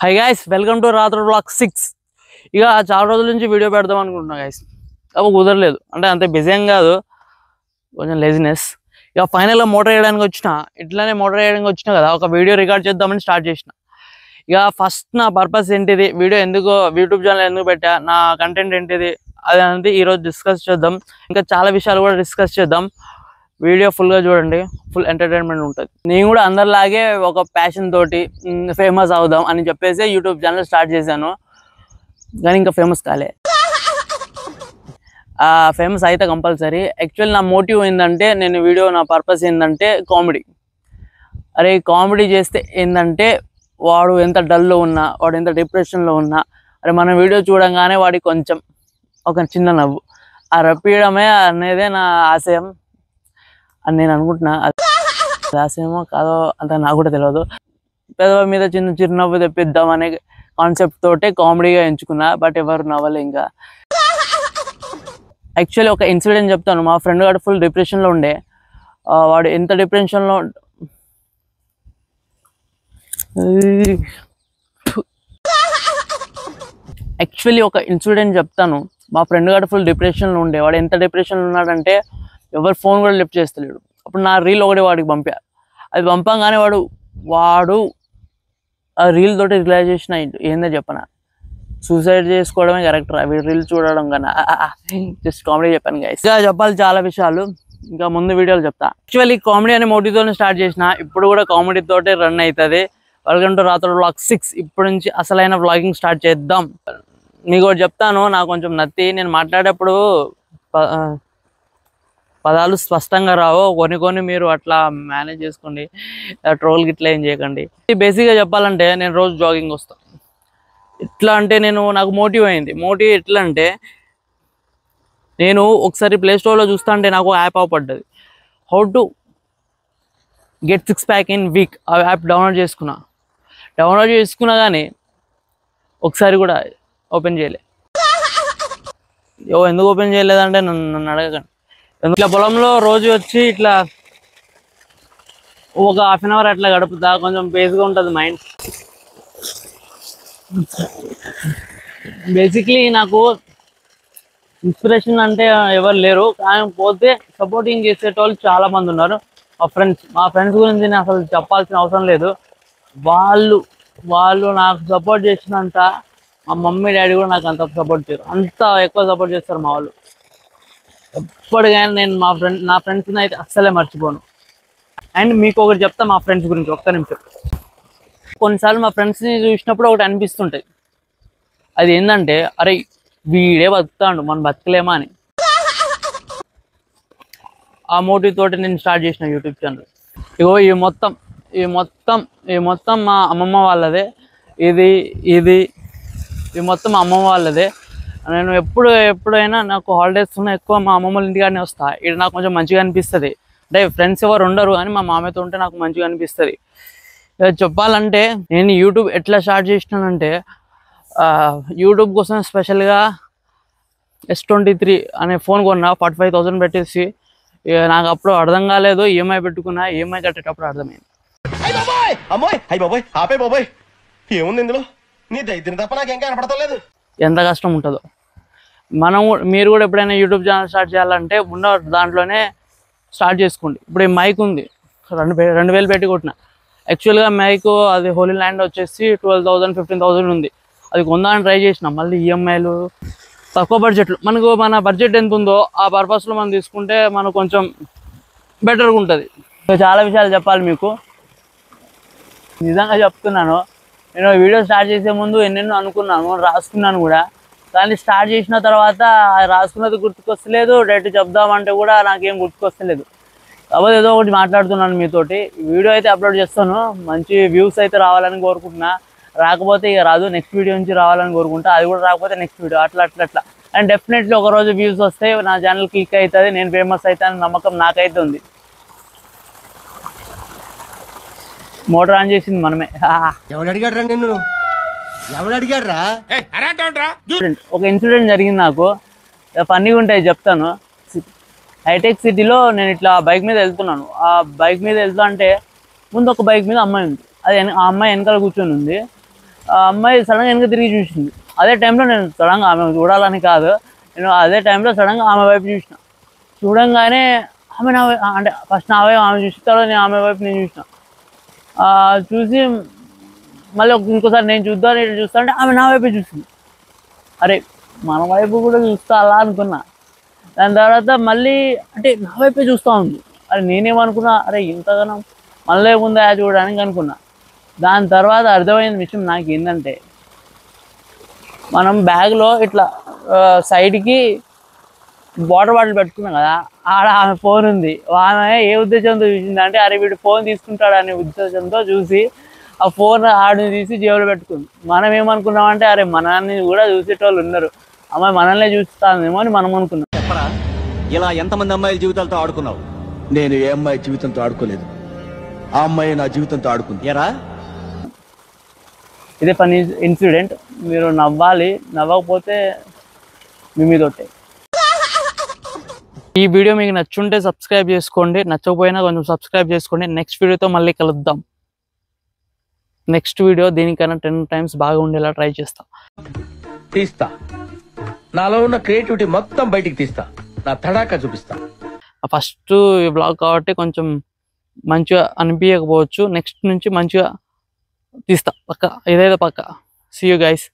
Hi guys, welcome to రాత్రి blog 6. ఇక చాలా రోజుల నుంచి వీడియో పెడదాం అనుకుంటున్నా గైస్, అప్పుడు కుదరలేదు. అంటే అంత బిజీ ఏం కాదు, కొంచెం లేజినెస్. ఇక ఫైనల్గా మోటార్ వేయడానికి వచ్చిన, ఇట్లానే మోటార్ వేయడానికి వచ్చిన కదా, ఒక వీడియో రికార్డ్ చేద్దామని స్టార్ట్ చేసిన. ఇక ఫస్ట్ నా పర్పస్ ఏంటిది, వీడియో ఎందుకు, యూట్యూబ్ ఛానల్ ఎందుకు పెట్టా, నా కంటెంట్ ఏంటిది అది అనేది ఈరోజు డిస్కస్ చేద్దాం. ఇంకా చాలా విషయాలు కూడా డిస్కస్ చేద్దాం. వీడియో ఫుల్గా చూడండి, ఫుల్ ఎంటర్టైన్మెంట్ ఉంటుంది. నేను కూడా అందరిలాగే ఒక ప్యాషన్ తోటి ఫేమస్ అవుదాం అని చెప్పేసి యూట్యూబ్ ఛానల్ స్టార్ట్ చేశాను. కానీ ఇంకా ఫేమస్ కాలే. ఫేమస్ అయితే కంపల్సరీ. యాక్చువల్ నా మోటివ్ ఏంటంటే, నేను వీడియో నా పర్పస్ ఏంటంటే కామెడీ. అరే కామెడీ చేస్తే ఏంటంటే, వాడు ఎంత డల్లో ఉన్నా, వాడు ఎంత డిప్రెషన్లో ఉన్నా, అరే మన వీడియో చూడంగానే వాడికి కొంచెం ఒక చిన్న నవ్వు ఆ రప్పియడమే అనేదే నా ఆశయం అని నేను అనుకుంటున్నా. ఆశయమో కాదో అంత నాకు కూడా తెలియదు. పెదవ మీద చిన్న చిరునవ్వు తెప్పిద్దాం అనే కాన్సెప్ట్ తోటే కామెడీగా ఎంచుకున్నా. బట్ ఎవరు నవ్వలే. ఇంకా యాక్చువల్లీ ఒక ఇన్సిడెంట్ చెప్తాను. మా ఫ్రెండ్ గారు ఫుల్ డిప్రెషన్లో ఉండే. వాడు ఎంత డిప్రెషన్లో యాక్చువల్లీ ఒక ఇన్సిడెంట్ చెప్తాను. మా ఫ్రెండ్ గారు ఫుల్ డిప్రెషన్లో ఉండే. వాడు ఎంత డిప్రెషన్లో ఉన్నాడంటే, ఎవరు ఫోన్ కూడా లిఫ్ట్ చేస్తలేడు. అప్పుడు నా రీల్ ఒకటి వాడికి పంపా. అది పంపంగానే వాడు ఆ రీల్ తోటి రియలైజేషన్ అయ్యిండు. ఏందో చెప్పనా, సూసైడ్ చేసుకోవడమే కరెక్ట్ రా, వీడు రీల్ చూడడం కన్నా. జస్ట్ కామెడీ చెప్పాను గైస్. ఇంకా చెప్పాలి చాలా విషయాలు, ఇంకా ముందు వీడియోలు చెప్తా. యాక్చువల్లీ కామెడీ అనే మోటివ్తోనే స్టార్ట్ చేసిన, ఇప్పుడు కూడా కామెడీ తోటే రన్ అవుతుంది. వెల్కమ్ టు రాత్రి బ్లాగ్ 6. ఇప్పుడు నుంచి అసలైన వ్లాగింగ్ స్టార్ట్ చేద్దాం. మీకు ఒకటి చెప్తాను, నాకు కొంచెం నత్తి. నేను మాట్లాడేటప్పుడు పదాలు స్పష్టంగా రావు. కొన్ని మీరు అట్లా మేనేజ్ చేసుకోండి. ట్రోల్ గిట్లా ఏం చేయకండి. బేసిక్గా చెప్పాలంటే, నేను రోజు జాగింగ్ వస్తాను. ఎట్లా అంటే, నాకు మోటివ్ అయింది. మోటివ్ ఎట్లా అంటే, నేను ఒకసారి ప్లే స్టోర్లో చూస్తా అంటే నాకు యాప్ అవపడ్డది, how to get 6 pack in week. ఆ యాప్ డౌన్లోడ్ చేసుకున్నా కానీ ఒకసారి కూడా ఓపెన్ చేయలే. ఎందుకు ఓపెన్ చేయలేదంటే నన్ను అడగకండి. ఇట్లా పొలంలో రోజు వచ్చి ఇట్లా ఒక హాఫ్ అన్ అవర్ అట్లా గడుపుతా. కొంచెం బేస్గా ఉంటుంది మైండ్. బేసిక్లీ నాకు ఇన్స్పిరేషన్ అంటే ఎవరు లేరు, కానీ పోతే సపోర్టింగ్ చేసేటోళ్ళు చాలా మంది ఉన్నారు. మా ఫ్రెండ్స్ గురించి నేను అసలు చెప్పాల్సిన అవసరం లేదు. వాళ్ళు నాకు సపోర్ట్ చేసినంత మా మమ్మీ డాడీ కూడా నాకు అంత సపోర్ట్ చేయరు. అంత ఎక్కువ సపోర్ట్ చేస్తారు మా వాళ్ళు. ఎప్పటికైనా నేను నా ఫ్రెండ్స్ని అయితే అస్సలే మర్చిపోను. అండ్ మీకు ఒకటి చెప్తా మా ఫ్రెండ్స్ గురించి, ఒక్క నిమిషం. కొన్నిసార్లు మా ఫ్రెండ్స్ని చూసినప్పుడు ఒకటి అనిపిస్తుంటుంది. అది ఏంటంటే, అరే వీడే బతుకుతాడు, మనం బతకలేమా అని. ఆ మోటివ్ తోటి నేను స్టార్ట్ చేసిన యూట్యూబ్ ఛానల్. ఇగో ఈ మొత్తం మా అమ్మమ్మ వాళ్ళదే. ఇది మొత్తం మా అమ్మమ్మ వాళ్ళదే. నేను ఎప్పుడైనా నాకు హాలిడేస్ ఉన్నా ఎక్కువ మా అమ్మమ్మ ఇంటికాడనే వస్తా. ఇక్కడ నాకు కొంచెం మంచిగా అనిపిస్తుంది. అంటే ఫ్రెండ్స్ ఎవరు ఉండరు, కానీ మా మామయ్యతో ఉంటే నాకు మంచిగా అనిపిస్తుంది. చెప్పాలంటే, నేను యూట్యూబ్ ఎట్లా స్టార్ట్ చేసినానంటే, యూట్యూబ్ కోసం స్పెషల్గా S23 అనే ఫోన్ కొన్నా 45,000 పెట్టేసి. నాకు అప్పుడు అర్థం కాలేదు, ఈఎంఐ పెట్టుకున్నా. ఈఎంఐ కట్టేటప్పుడు అర్థమైంది ఎంత కష్టం ఉంటుందో. మీరు కూడా ఎప్పుడైనా యూట్యూబ్ ఛానల్ స్టార్ట్ చేయాలంటే ఉన్న దాంట్లోనే స్టార్ట్ చేసుకోండి. ఇప్పుడు ఈ మైక్ ఉంది, 2,000 పెట్టి కొట్టిన. యాక్చువల్గా మైక్ అది హోలీ ల్యాండ్ వచ్చేసి 12,000 15,000 ఉంది. అది కొందామని ట్రై చేసిన. మళ్ళీ ఈఎంఐలు, తక్కువ బడ్జెట్లు. మన బడ్జెట్ ఎంత ఉందో ఆ పర్పస్లో మనం తీసుకుంటే మనకు కొంచెం బెటర్గా ఉంటుంది. చాలా విషయాలు చెప్పాలి మీకు, నిజంగా చెప్తున్నాను. నేను వీడియో స్టార్ట్ చేసే ముందు ఎన్నెన్నో అనుకున్నాను, రాసుకున్నాను కూడా. కానీ స్టార్ట్ చేసిన తర్వాత రాసుకున్నది గుర్తుకొస్తలేదు, డైరెక్ట్ చెప్దామంటే కూడా నాకేం గుర్తుకొస్తలేదు. కాబట్టి ఏదో ఒకటి మాట్లాడుతున్నాను మీతోటి. వీడియో అయితే అప్లోడ్ చేస్తాను. మంచి వ్యూస్ అయితే రావాలని కోరుకుంటున్నా. రాకపోతే ఇక రాదు, నెక్స్ట్ వీడియో నుంచి రావాలని కోరుకుంటా. అది కూడా రాకపోతే నెక్స్ట్ వీడియో, అట్లా. అండ్ డెఫినెట్లీ ఒకరోజు వ్యూస్ వస్తే నా ఛానల్ క్లిక్ అవుతుంది, నేను ఫేమస్ అవుతాను నమ్మకం నాకైతే ఉంది. మోటార్ ఆన్ చేసింది మనమే. ఒక ఇన్సిడెంట్ జరిగింది నాకు, ఫన్నీగా ఉంటాయి చెప్తాను. హైటెక్ సిటీలో నేను ఇట్లా బైక్ మీద వెళ్తున్నాను. ఆ బైక్ మీద వెళ్తా అంటే ముందు ఒక బైక్ మీద అమ్మాయి ఉంది. అది ఆ అమ్మాయి వెనకాల కూర్చొని ఉంది. ఆ అమ్మాయి సడన్గా వెనక తిరిగి చూసింది. అదే టైంలో నేను సడన్గా ఆమె చూడాలని కాదు, నేను అదే టైంలో సడన్గా ఆమె వైపు చూసిన. చూడంగానే ఆమె నా అంటే ఫస్ట్ నా వైపు ఆమె చూసిన, తర్వాత నేను ఆమె వైపు నేను చూసిన. చూసి మళ్ళీ ఇంకోసారి నేను చూస్తా అంటే ఆమె నా వైపే చూసింది. అరే మన వైపు కూడా చూస్తా అలా అనుకున్నా. దాని తర్వాత మళ్ళీ అంటే నా వైపే చూస్తూ ఉంది. అరే నేనేమనుకున్నా, అరే ఇంతగానం మళ్ళీ ఉందా చూడడానికి అనుకున్నా. దాని తర్వాత అర్థమైన విషయం నాకు ఏంటంటే, మనం బ్యాగ్లో ఇట్లా సైడ్కి వాటర్ బాటిల్ పెట్టుకున్నాం కదా, ఆడ ఆమె ఫోన్ ఉంది. ఆమె ఏ ఉద్దేశంతో చూసింది అంటే, అరే వీడు ఫోన్ తీసుకుంటాడు అనే ఉద్దేశంతో చూసి ఆ ఫోన్ ఆడిని తీసి జేబులో పెట్టుకుంది. మనం ఏమనుకున్నామంటే, అరే మనల్ని కూడా చూసేటోళ్ళు ఉన్నారు, అమ్మాయి మనల్నే చూస్తానేమో అని మనం అనుకున్నాం. చెప్పరా, ఇలా ఎంతమంది అమ్మాయిల జీవితాలతో ఆడుకున్నావు? నేను ఏ అమ్మాయి జీవితంతో ఆడుకోలేదు, ఆ అమ్మాయి నా జీవితంతో ఆడుకుంది. ఎరా, ఇదే పని ఇన్సిడెంట్. మీరు నవ్వాలి, నవ్వకపోతే మీ మీద ఒకటే. ఈ వీడియో మీకు నచ్చుంటే సబ్స్క్రైబ్ చేసుకోండి, నచ్చకపోయినా కొంచెం సబ్స్క్రైబ్ చేసుకోండి. నెక్స్ట్ వీడియోతో మళ్ళీ కలుద్దాం. నెక్స్ట్ వీడియో దీనికన్నా 10 times బాగా ఉండేలా ట్రై చేస్తా. తీస్తా, నాలో ఉన్న క్రియేటివిటీ మొత్తం బయటికి తీస్తా, నా తడాకా చూపిస్తా. ఫస్ట్ బ్లాగ్ కాబట్టి కొంచెం మంచిగా అనిపించకపోవచ్చు, నెక్స్ట్ నుంచి మంచిగా తీస్తా పక్క, ఇదైతే పక్క. See you guys.